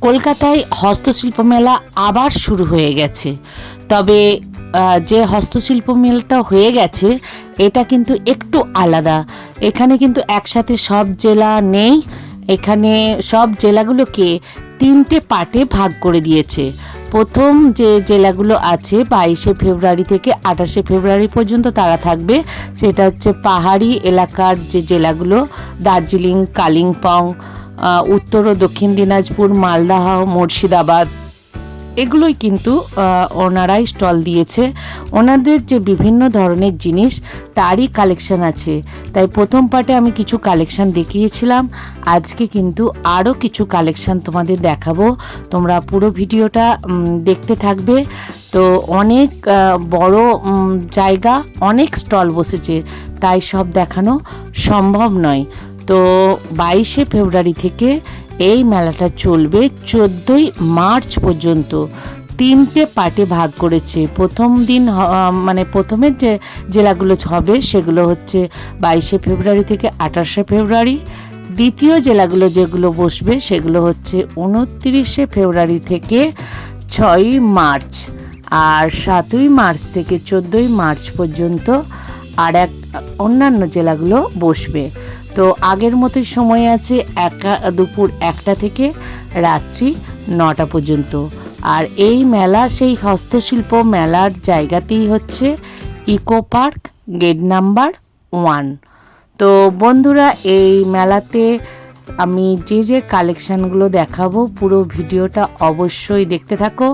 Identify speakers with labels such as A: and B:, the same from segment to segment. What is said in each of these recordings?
A: কলকাতায় হস্তশিল্প মেলা আবার শুরু হয়ে গেছে। তবে যে হস্তশিল্প মেলাটা হয়ে গেছে এটা কিন্তু একটু আলাদা। এখানে কিন্তু একসাথে সব জেলা নেই। এখানে সব জেলাগুলোকে তিনটে পার্টে ভাগ করে দিয়েছে। প্রথম যে জেলাগুলো আছে 22শে ফেব্রুয়ারি থেকে 28শে ফেব্রুয়ারি পর্যন্ত তারা থাকবে। সেটা হচ্ছে পাহাড়ি এলাকার যে জেলাগুলো, দার্জিলিং, কালিম্পং, উত্তর ও দক্ষিণ দিনাজপুর, মালদাহ, মুর্শিদাবাদ, এগুলোই কিন্তু ওনারাই স্টল দিয়েছে। ওনাদের যে বিভিন্ন ধরনের জিনিস তারই কালেকশন আছে। তাই প্রথম পার্টে আমি কিছু কালেকশন দেখিয়েছিলাম। আজকে কিন্তু আরও কিছু কালেকশন তোমাদের দেখাবো। তোমরা পুরো ভিডিওটা দেখতে থাকবে। তো অনেক বড় জায়গা, অনেক স্টল বসেছে, তাই সব দেখানো সম্ভব নয়। তো 22শে ফেব্রুয়ারি থেকে এই মেলাটা চলবে 14ই মার্চ পর্যন্ত। তিনটে পার্টে ভাগ করেছে। প্রথম দিন মানে প্রথমের যে জেলাগুলো হবে সেগুলো হচ্ছে 22শে ফেব্রুয়ারি থেকে 28শে ফেব্রুয়ারি। দ্বিতীয় জেলাগুলো যেগুলো বসবে সেগুলো হচ্ছে 29শে ফেব্রুয়ারি থেকে 6ই মার্চ। আর 7ই মার্চ থেকে 14ই মার্চ পর্যন্ত আর অন্যান্য জেলাগুলো বসবে। তো আগের মতোই সময় আছে দুপুর 1টা থেকে রাত্রি 9টা পর্যন্ত। আর এই মেলা সেই হস্তশিল্প মেলার জায়গাতেই হচ্ছে ইকো পার্ক, গেট নাম্বার 1। তো বন্ধুরা, এই মেলাতে আমি যে কালেকশানগুলো দেখাবো পুরো ভিডিওটা অবশ্যই দেখতে থাকো।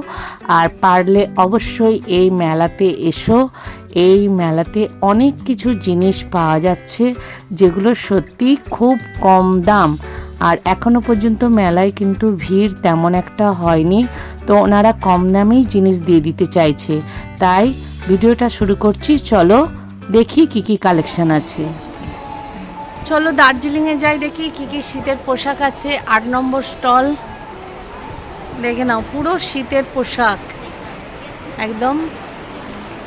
A: আর পারলে অবশ্যই এই মেলাতে এসো। এই মেলাতে অনেক কিছু জিনিস পাওয়া যাচ্ছে যেগুলো সত্যি খুব কম দাম। আর এখনও পর্যন্ত মেলায় কিন্তু ভিড় তেমন একটা হয়নি। তো ওনারা কম দামেই জিনিস দিয়ে দিতে চাইছে। তাই ভিডিওটা শুরু করছি। চলো দেখি কি কি কালেকশান আছে। চলো দার্জিলিংয়ে যাই, দেখি কি কি শীতের পোশাক আছে। 8 নম্বর স্টল দেখে নাও, পুরো শীতের পোশাক, একদম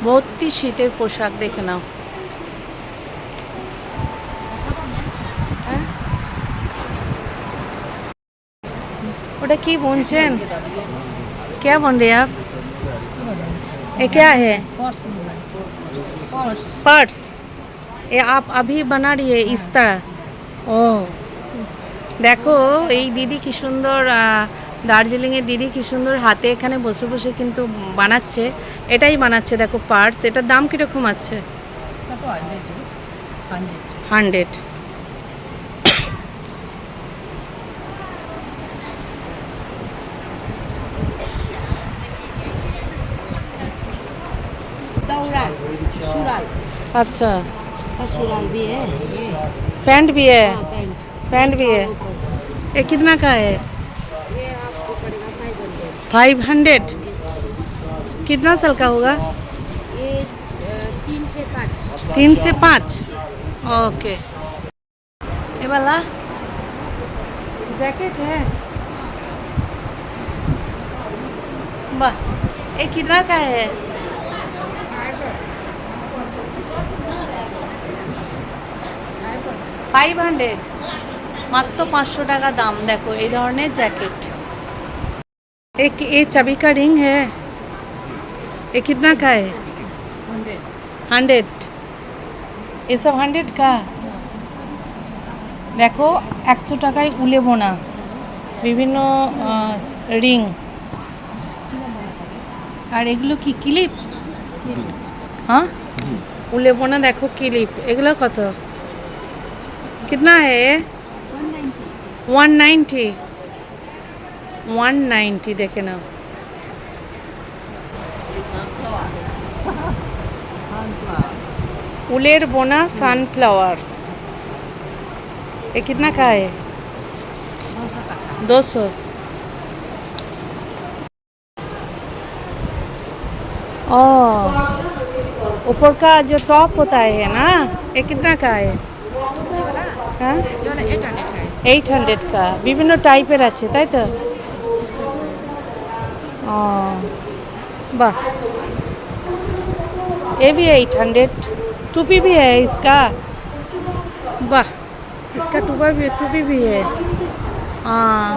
A: ভর্তি শীতের পোশাক দেখে নাও। ওটা কি বলছেন? क्या बोल रहे हैं आप? ये क्या है? पर्स। ये आप अभी बना रही है इस तरह? ও দেখো এই দিদি কি সুন্দর, দার্জিলিংয়ের দিদি কি সুন্দর হাতে এখানে বসে বসে কিন্তু বানাচ্ছে। এটাই বানাচ্ছে দেখো, পার্স। এটার দাম কীরকম আছে? 100। अच्छा,
B: सुराल भी है, ये
A: पैंट भी है।
B: पैंट
A: पैंट भी है। ये कितना का है?
B: ये आपको पड़ेगा
A: 500। कितना साल का होगा?
B: ये 3 से 5।
A: 3 से 5। ओके। ये वाला जैकेट है, वाह। ये कितना का है? 500। মাত্র 500 টাকা দাম। দেখো এই ধরনের জ্যাকেট। ये चाबी का रिंग है, ये कितना का है? 100। ये सब 100 का। দেখো 100 টাকায় উলে বোনা বিভিন্ন রিং। আর এগুলো কি ক্লিপ? हाँ, উলে বোনা দেখো ক্লিপ। এগুলো কত? कितना है ये? 190। 190 দেখে নাও। उलेर बोना सनफ्लावर। ये कितना का है? 200। ओ, ऊपर का जो टॉप होता है ना, ये कितना का है? हाँ, 800 का। বিভিন্ন টাইপের আছে তাই তো? ও वाह, ये भी 800। टोपी भी है इसका, वाह। इसका टोपी भी है। हाँ,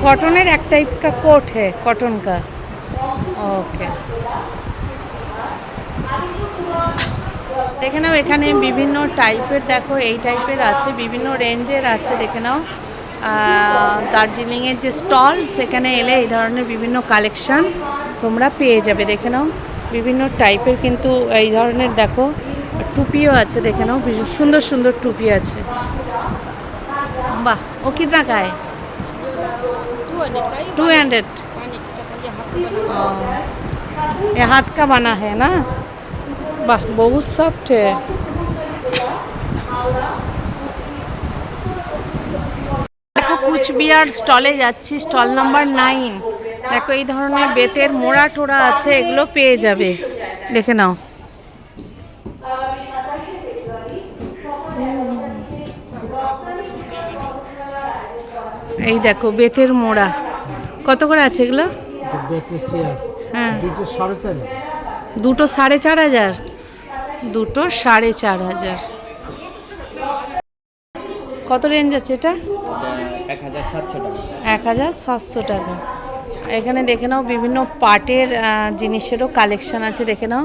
C: कॉटनेर एक टाइप का कोट है कॉटन का ओके देखे नाओ एखाने विभिन्न टाइपेर देखो এই টাইপের আছে বিভিন্ন রেঞ্জের আছে দেখে নাও দার্জিলিংয়ের যে স্টল সেখানে এলে এই ধরনের বিভিন্ন কালেকশন তোমরা পেয়ে যাবে দেখে নাও বিভিন্ন টাইপের কিন্তু এই ধরনের দেখো টুপিও আছে দেখে নাও সুন্দর সুন্দর টুপি আছে वाह वो कितना का है 200 ये हाथ का बना है ना वाह बहुत सॉफ्ट है देखो কুচবিহার স্টলে যাচ্ছি স্টল নাম্বার 9 দেখো এই ধরনের বেতের মোড়া টোড়া আছে এগুলো পেয়ে যাবে দেখে নাও এই দেখো বেতের মোড়া কত করে আছে এগুলো
D: বেতের চেয়ার
C: হ্যাঁ
D: দুটো 4.5
C: দুটো 4,500 দুটো 4,500 কত রেঞ্জ আছে এটা 1,700 টাকা এখানে দেখে নাও বিভিন্ন পাটের জিনিসেরও কালেকশন আছে দেখে নাও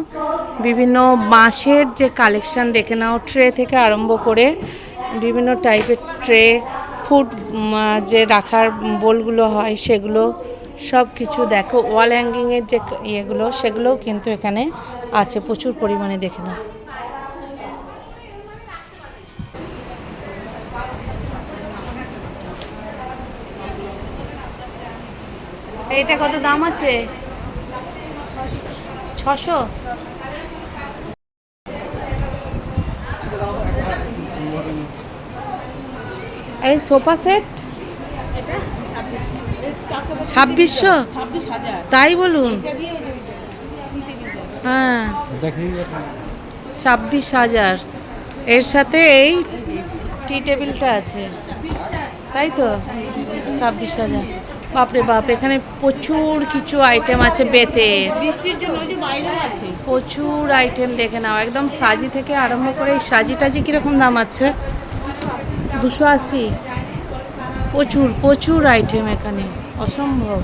C: বিভিন্ন বাঁশের যে কালেকশন দেখে নাও ট্রে থেকে আরম্ভ করে বিভিন্ন টাইপের ট্রে ফুড যে রাখার বোলগুলো হয় সেগুলো সব কিছু দেখো ওয়াল হ্যাঙ্গিংয়ের যে ইয়েগুলো সেগুলোও কিন্তু এখানে আছে প্রচুর পরিমাণে দেখে নাও এইটা কত দাম আছে 600 এই সোফা সেট 2600 তাই বলুন হ্যাঁ 26,000 এর সাথে এই টি টেবিলটা আছে তাই তো 26,000 বাপরে বাপ এখানে প্রচুর কিছু আইটেম আছে বেতের বৃষ্টির জন্য যে বাইরে আছে প্রচুর আইটেম দেখে নাও একদম সাজি থেকে আরম্ভ করে এই সাজি টাজি কিরকম দাম আছে 280 প্রচুর প্রচুর আইটেম এখানে অসম্ভব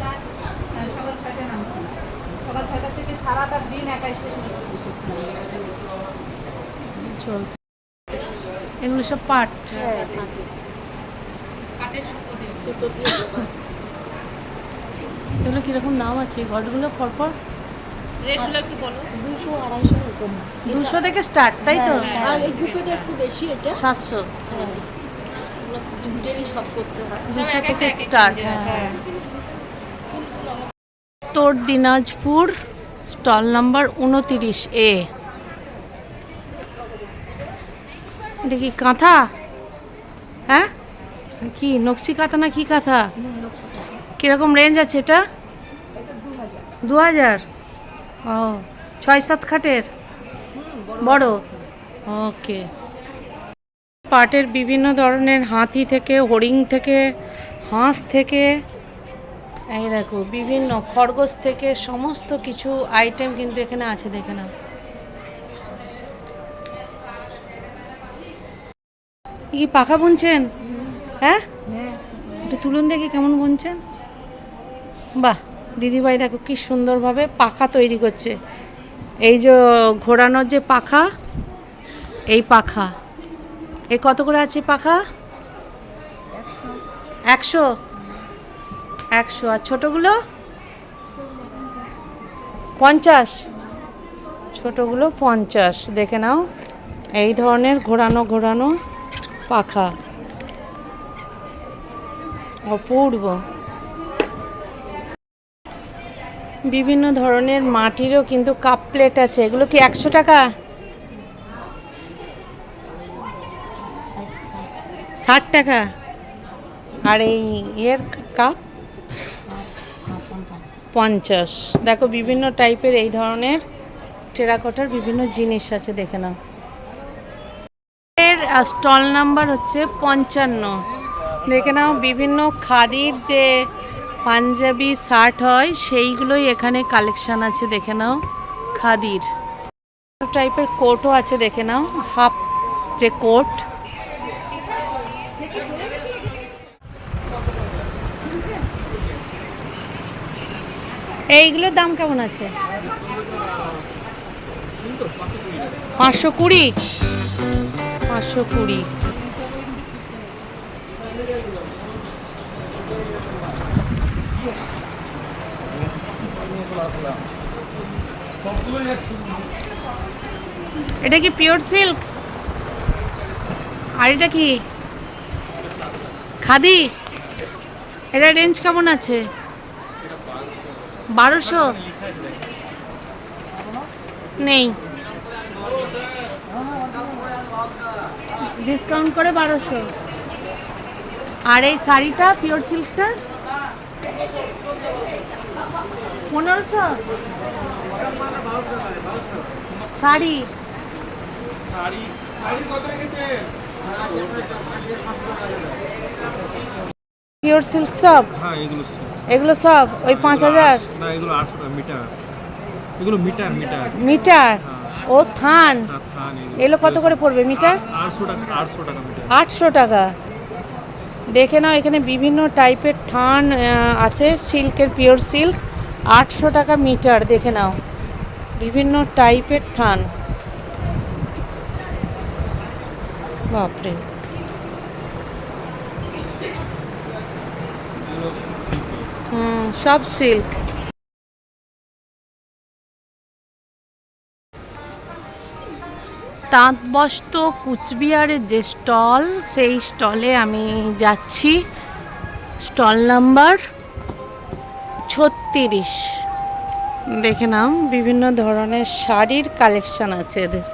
C: চল এগুলো সব পাট এগুলো কিরকম দাম আছে ঘরগুলো পরপর রেটগুলো একটু বলো 200-250 এরকম 200 থেকে স্টার্ট তাই তো
B: আর এই দুটোটা একটু বেশি এটা
C: 700
B: দুটোরই সব করতে হয়
C: 200 থেকে স্টার্ট হ্যাঁ উত্তর দিনাজপুর স্টল নাম্বার 29 এ এটা কি কাঁথা হ্যাঁ কি নকশি কাঁথা না কি কাঁথা কিরকম রেঞ্জ আছে এটা 2000 ও 6-7 খাটের বড় ওকে পাটের বিভিন্ন ধরনের হাতি থেকে হরিণ থেকে হাঁস থেকে এই দেখো বিভিন্ন খরগোশ থেকে সমস্ত কিছু আইটেম কিন্তু এখানে আছে দেখে নাও কি পাখা বুনছেন হ্যাঁ একটু তুলুন দেখি কেমন বুনছেন বাহ দিদিভাই দেখো কি সুন্দরভাবে পাখা তৈরি করছে এই যে ঘোরানোর যে পাখা এই পাখা এই কত করে আছে পাখা 100 আর ছোটগুলো 50 ছোটগুলো 50 দেখে নাও এই ধরনের ঘোরানো ঘোরানো পাখা অপূর্ব বিভিন্ন ধরনের মাটিরও কিন্তু কাপ প্লেট আছে এগুলো কি 100 টাকা 60 টাকা আর এই এর কাপ 50 দেখো বিভিন্ন টাইপের এই ধরনের টেরাকোটার বিভিন্ন জিনিস আছে দেখে নাও এর স্টল নাম্বার হচ্ছে 55 দেখে নাও বিভিন্ন খাদির যে পাঞ্জাবি শার্ট হয় সেইগুলোই এখানে কালেকশন আছে দেখে নাও খাদির টাইপের কোটও আছে দেখে নাও হাফ যে কোট এইগুলোর দাম কেমন আছে? 520, 520। এটা কি পিওর সিল্ক? আর এটা কি খাদি? এটা রেঞ্জ কেমন আছে? 1200 নেই, ডিসকাউন্ট করে 1200। আর এই শাড়িটা পিওর সিল্কটা 1500। শাড়ি পিওর সিল্ক সব?
E: হ্যাঁ
C: এগুলো সব ওই 5000?
E: না এগুলো 800 টাকা মিটার। এগুলো মিটার মিটার
C: মিটার? ও থান।
E: হ্যাঁ, থান
C: এগুলো কত করে পড়বে মিটার?
E: 800 টাকা, 800 টাকা মিটার।
C: 800 টাকা। দেখে নাও, এখানে বিভিন্ন টাইপের থান আছে, সিল্কের, পিওর সিল্ক। 800 টাকা মিটার। দেখে নাও, বিভিন্ন টাইপের থান। বাপরে, সব সিল্ক। তাঁত বস্ত্র কুচবিহারের যে স্টল, সেই স্টলে আমি যাচ্ছি। Stall number 36। দেখে নাও, বিভিন্ন ধরনের শাড়ির কালেকশন আছে এদের।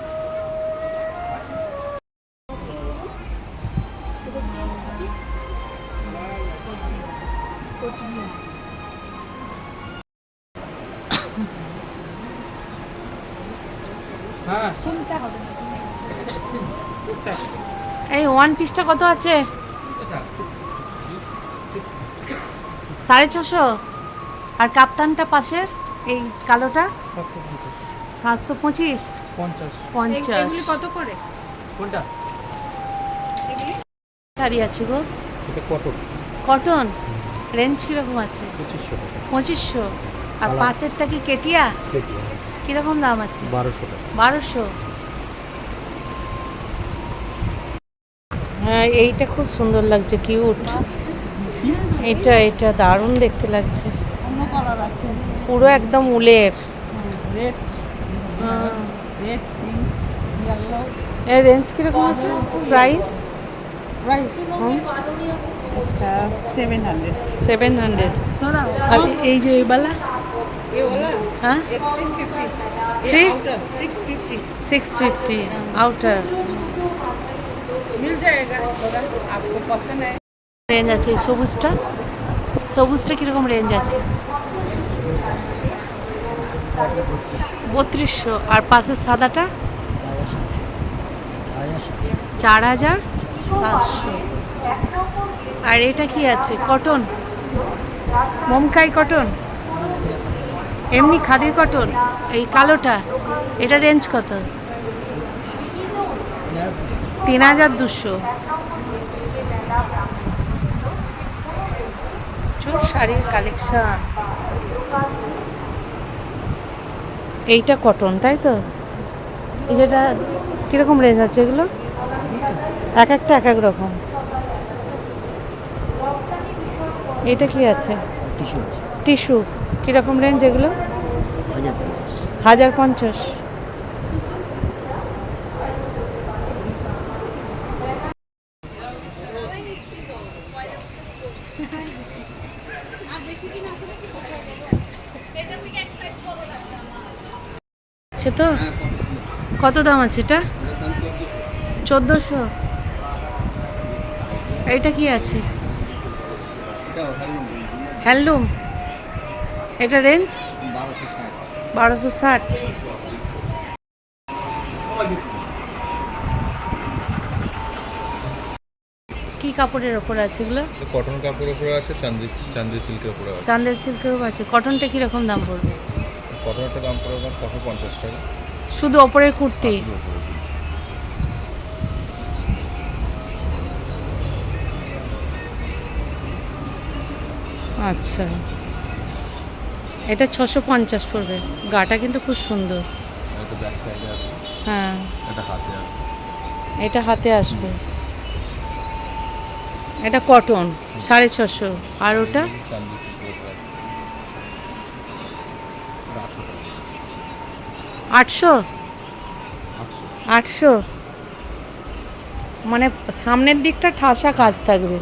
C: এই ওয়ান পিসটা কত আছে? 650। আর কাপ্তানটা পাশের এই কালোটা 725। 50
B: কত করে?
E: কোনটা?
C: শাড়ি আছে গো।
E: এটা কটন।
C: কটন রেঞ্জ কিরকম আছে?
E: 2500 টাকা।
C: 2500। আর পাশেরটা কি কেটিয়া? কিরকম দাম আছে?
E: 1200 টাকা।
C: 1200। হ্যাঁ, এইটা খুব সুন্দর লাগছে, কিউট। এটা দারুণ দেখতে লাগছে।
B: অন্য কালার আছে,
C: পুরো একদম উলের।
B: Red, red, pink, yellow.
C: এর রেঞ্জ কিরকম আছে? প্রাইস?
B: प्राइस इसका 700।
C: 700।
B: थोड़ा
C: আর এই যে এই वाला?
B: ये वाला
C: হ্যাঁ
B: 650।
C: Three?
B: 650
C: 650 আউটার।
B: मिल जाएगा, थोड़ा आपको पसंद है।
C: রেঞ্জ আছে এই সবুজটা? সবুজটা কিরকম রেঞ্জ আছে? 3200। আর পাশের সাদাটা 4700। আর এটা কি আছে? কটন, মোমকাই কটন, এমনি খাদির কটন। এই কালোটা, এটা রেঞ্জ কত? 3200। প্রচুর শাড়ির কালেকশন। এইটা কটন, তাই তো? এই যেটা কিরকম রেঞ্জ আছে এগুলো? এক একটা এক এক রকম। এটা কি আছে? টিস্যু। কিরকম রেঞ্জ এগুলো? 1050। আছে তো? কত দাম আছে এটা? 1400। এটা কি আছে? হ্যান্ডলুম। এটা রেঞ্জ 1260। কি কাপড়ের ওপর আছে এগুলো?
F: কটন কাপড়ের উপরে আছে, চান্দি সিল্কের উপরে আছে।
C: চান্দের সিল্কেরও আছে। কটনটা কিরকম দাম পড়বে?
F: কটনটার দাম পড়ে 650 টাকা।
C: শুধু ওপরের কুর্তি? আচ্ছা। এটা 650 পড়বে। গাটা কিন্তু খুব সুন্দর।
F: এটা ব্যাক সাইডে আছে,
C: হ্যাঁ,
F: এটা হাতে আছে।
C: এটা হাতে আসবে। এটা কটন 650। আর ওটা
F: চান্দি সিল্কের উপরে আছে।
C: 800। 800 মানে সামনের দিকটা ঠাসা কাজ থাকবে,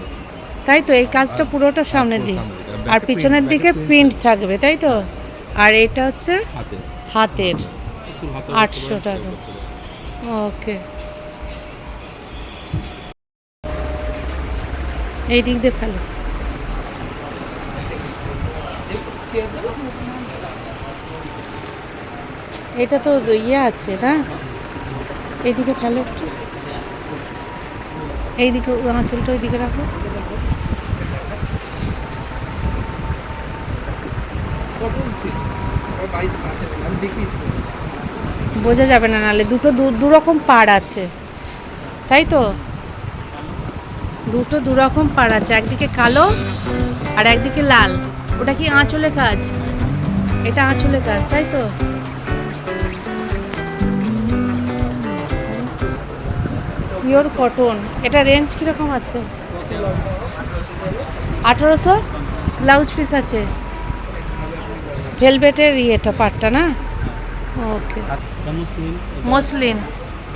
C: তাই তো? এই কাজটা পুরোটা সামনের দিক, আর পিছনের দিকে প্রিন্ট থাকবে, তাই তো? আর এটা হচ্ছে
F: হাতে
C: হাতের,
E: একটু হাতে
C: 800 টাকা। ওকে, এই দিক দিয়ে ফেলো। এটা তো ইয়ে আছে না, এইদিকে ফেলো একটু, এইদিকে আঁচলটা ওইদিকে রাখো। বোঝা যাবে না, নাহলে দুটো দু রকম পাড় আছে, তাই তো? দুটো দু রকম পাড় আছে, একদিকে কালো আর একদিকে লাল। ওটা কি আঁচলে কাজ? এটা আঁচলে কাজ, তাই তো? Pure cotton. এটা রেঞ্জ কীরকম আছে? 1800। ব্লাউজ পিস আছে, ভেলভেটের ইয়েটা পাটটা না? ওকে,
E: মুসলিম
C: মসলিন।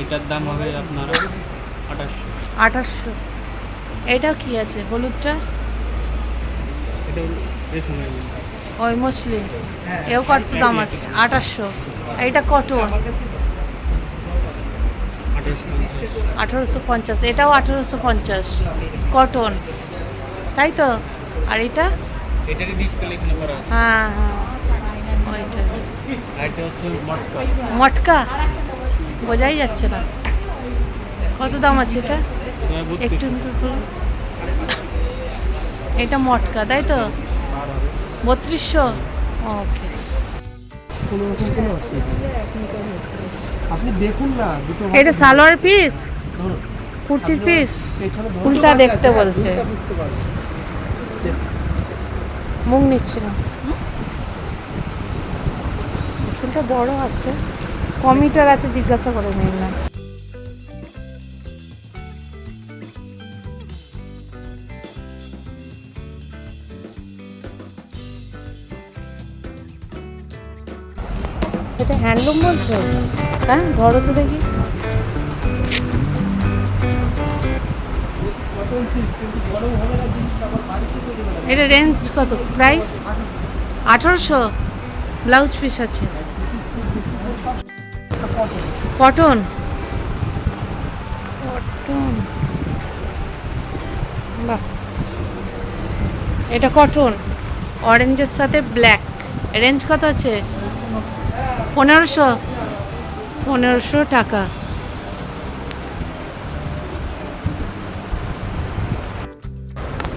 E: এটার দাম হবে আপনার 2800।
C: 2800। এটা কি আছে হলুদটা?
E: এটা রেশমের
C: ওই মসলিন, এও কত দাম আছে? 2800। এইটা কটন
E: 2850।
C: 1850। এটাও 1850 কটন, তাই তো? আর এটা?
E: এটারই ডিসপ্লে এখানে করা আছে।
C: হ্যাঁ হ্যাঁ, ওইটা
E: আর এটা হচ্ছে মটকা।
C: মটকা, বোঝাই যাচ্ছে না। কত দাম আছে এটা? একটু একটু করুন। এটা মটকা, তাই তো? 3200। ওকে,
D: আপনি দেখুন না দুটো
C: এটা সালোয়ার পিস,
D: ধরুন
C: কুর্তির পিস।
D: এখানে ধরুন,
C: উল্টা দেখতে বলছে,
D: বুঝতে পারবেন।
C: মুখ নিচ্ছে না। চুলটা বড় আছে, কমিটার আছে, জিজ্ঞাসা করে নিন না। এটা হ্যান্ডলুম বলছো? হ্যাঁ, ধরো তো দেখি। এটা রেঞ্জ কত? প্রাইস 1800। ব্লাউজ পিস আছে, কটন। কটন, বাহ, এটা কটন অরেঞ্জের সাথে ব্ল্যাক। রেঞ্জ কত আছে? 1500। 1500 টাকা।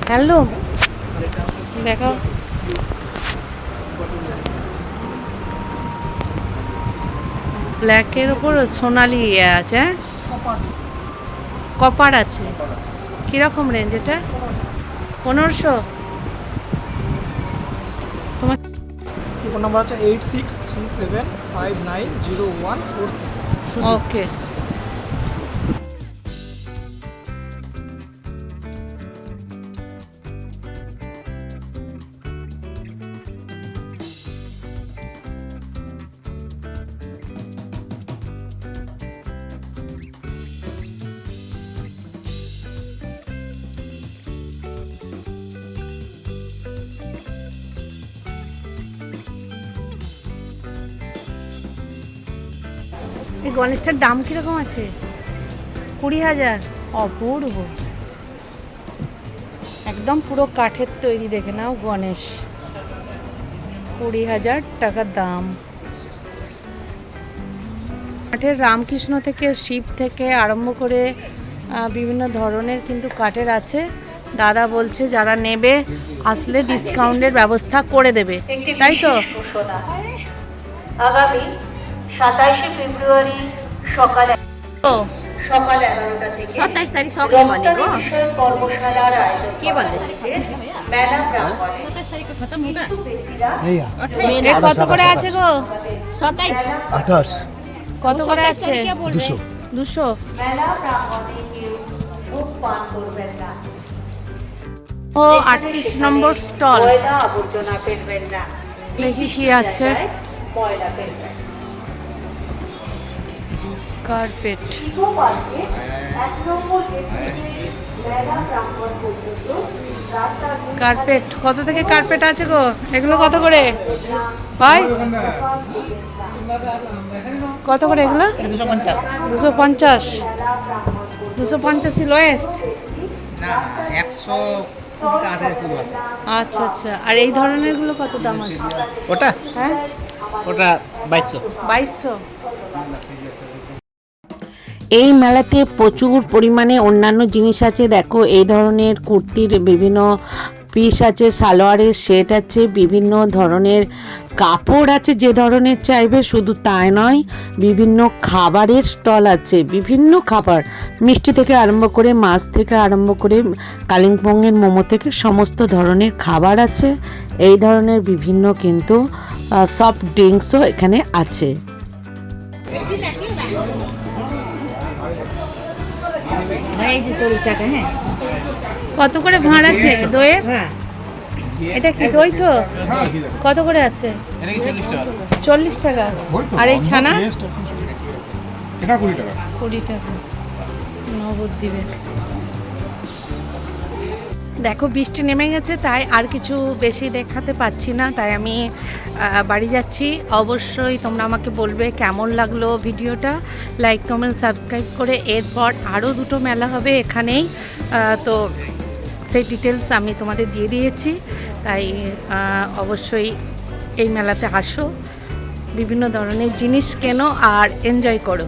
C: হ্যালো, দেখাও। ব্ল্যাকের ওপর সোনালি ইয়ে আছে, হ্যাঁ, কপার আছে। কীরকম রেঞ্জ এটা? 1500। তোমার
G: ফোন নাম্বার হচ্ছে 8637590146।
C: ওকে, এই গণেশটার দাম কিরকম আছে? 20,000। অপূর্ব, একদম পুরো কাঠের তৈরি। দেখে নাও গণেশ, 20,000 টাকা দাম। কাঠের রামকৃষ্ণ থেকে, শিব থেকে আরম্ভ করে বিভিন্ন ধরনের কিন্তু কাঠের আছে। দাদা বলছে যারা নেবে আসলে ডিসকাউন্টের ব্যবস্থা করে দেবে, তাই তো?
H: আগামী 27শে ফেব্রুয়ারি সকালে 27 তারিখ সকালে বলে গো কে বলে
C: এর কত করে আছে গো?
H: 27
G: 28
C: কত করে আছে?
G: 200
C: 200। ও 38 নম্বর স্টল। দেখি কি আছে। কার্পেট। কার্পেট কত থেকে কার্পেট আছে গো? এগুলো কত করে ভাই? কত করে এগুলো?
G: 250
C: 250। 250 লোয়েস্ট।
G: না 100 আধে শুরু আছে।
C: আচ্ছা আচ্ছা। আর এই ধরনেরগুলো কত দাম আছে?
G: ওটা
C: হ্যাঁ
G: ওটা 2200।
C: 2200।
A: এই মেলাতে প্রচুর পরিমাণে অন্যান্য জিনিস আছে। দেখো এই ধরনের কুর্তির বিভিন্ন পিস আছে, সালোয়ারের সেট আছে, বিভিন্ন ধরনের কাপড় আছে যে ধরনের চাইবে। শুধু তাই নয়, বিভিন্ন খাবারের স্টল আছে, বিভিন্ন খাবার, মিষ্টি থেকে আরম্ভ করে মাছ থেকে আরম্ভ করে কালিম্পংয়ের মোমো থেকে সমস্ত ধরনের খাবার আছে। এই ধরনের বিভিন্ন কিন্তু সফট ড্রিঙ্কসও এখানে আছে।
H: এই যে 40 টাকা। হ্যাঁ
C: কত করে ভাঁড় আছে দইয়ের? এটা কি দই তো? কত করে আছে?
F: এটা কি 40 টাকা?
C: 40 টাকা। আর এই ছানা?
F: এটা 20 টাকা।
C: 20 টাকা নগদ দিবে। দেখো বৃষ্টি নেমে গেছে, তাই আর কিছু বেশি দেখাতে পাচ্ছি না, তাই আমি বাড়ি যাচ্ছি। অবশ্যই তোমরা আমাকে বলবে কেমন লাগলো ভিডিওটা, লাইক কমেন্ট সাবস্ক্রাইব করে। এরপর আরও দুটো মেলা হবে এখানেই, তো সেই ডিটেলস আমি তোমাদের দিয়ে দিয়েছি। তাই অবশ্যই এই মেলাতে আসো, বিভিন্ন ধরনের জিনিস কেনো আর এনজয় করো।